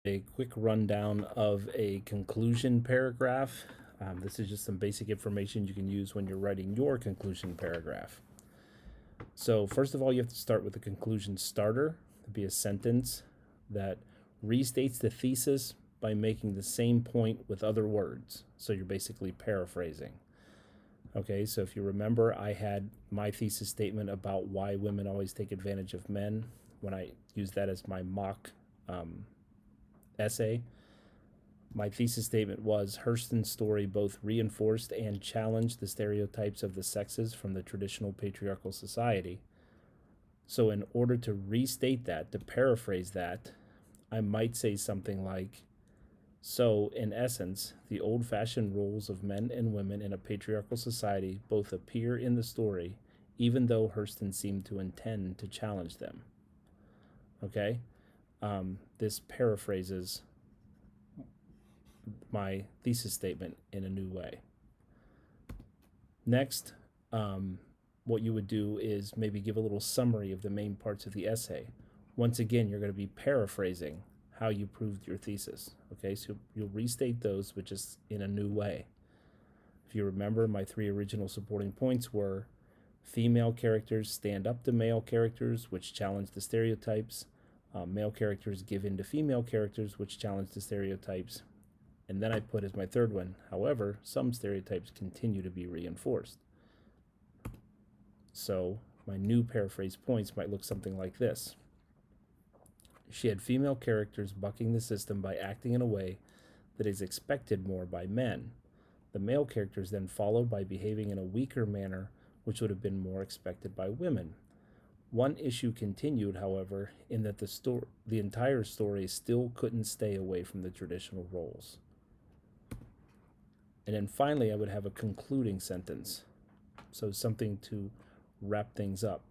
A quick rundown of a conclusion paragraph. This is just some basic information you can use when you're writing your conclusion paragraph. So first of all, you have to start with a conclusion starter. It'd be a sentence that restates the thesis by making the same point with other words. So you're basically paraphrasing. Okay, so if you remember, I had my thesis statement about why women always take advantage of men when I used that as my mock essay. My thesis statement was Hurston's story both reinforced and challenged the stereotypes of the sexes from the traditional patriarchal society. So, in order to restate that, to paraphrase that, I might say something like, so, in essence, the old fashioned roles of men and women in a patriarchal society both appear in the story, even though Hurston seemed to intend to challenge them. Okay? This paraphrases my thesis statement in a new way. Next, what you would do is maybe give a little summary of the main parts of the essay. Once again, you're going to be paraphrasing how you proved your thesis. Okay, so you'll restate those, but just in a new way. If you remember, my 3 original supporting points were female characters stand up to male characters, which challenge the stereotypes. Male characters give in to female characters, which challenge the stereotypes. And then I put as my third one, however, some stereotypes continue to be reinforced. So my new paraphrase points might look something like this. She had female characters bucking the system by acting in a way that is expected more by men. The male characters then followed by behaving in a weaker manner, which would have been more expected by women. One issue continued, however, in that the entire story still couldn't stay away from the traditional roles. And then finally, I would have a concluding sentence. So something to wrap things up.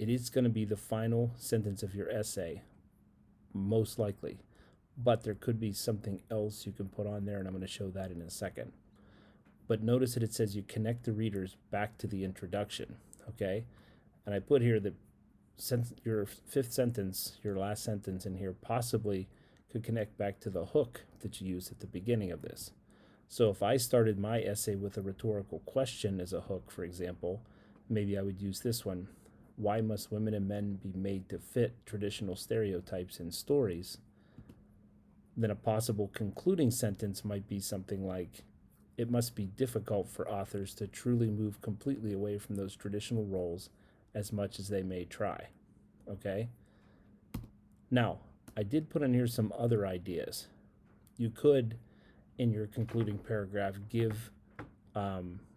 It is going to be the final sentence of your essay, most likely. But there could be something else you can put on there, and I'm going to show that in a second. But notice that it says you connect the readers back to the introduction, okay? And I put here that your fifth sentence, your last sentence in here, possibly could connect back to the hook that you used at the beginning of this. So if I started my essay with a rhetorical question as a hook, for example, maybe I would use this one. Why must women and men be made to fit traditional stereotypes in stories? Then a possible concluding sentence might be something like, it must be difficult for authors to truly move completely away from those traditional roles as much as they may try. Okay? Now, I did put in here some other ideas. You could, in your concluding paragraph, give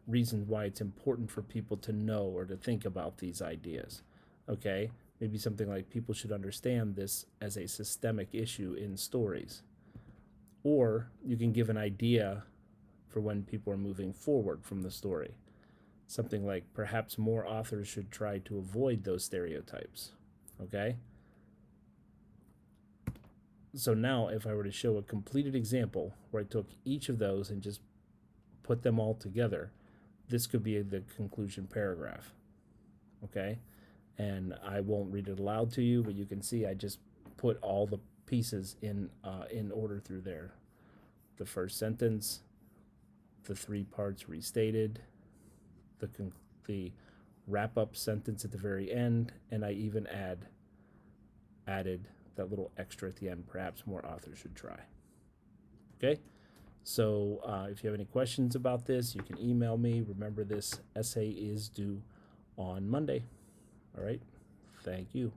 reasons why it's important for people to know or to think about these ideas. Okay? Maybe something like people should understand this as a systemic issue in stories. Or you can give an idea for when people are moving forward from the story. Something like perhaps more authors should try to avoid those stereotypes. Okay? So now if I were to show a completed example where I took each of those and just put them all together, this could be the conclusion paragraph. Okay? And I won't read it aloud to you, but you can see I just put all the pieces in order through there. The first sentence, the 3 parts restated, the wrap-up sentence at the very end, and I even added that little extra at the end. Perhaps more authors should try. Okay? So if you have any questions about this, you can email me. Remember, this essay is due on Monday. All right? Thank you.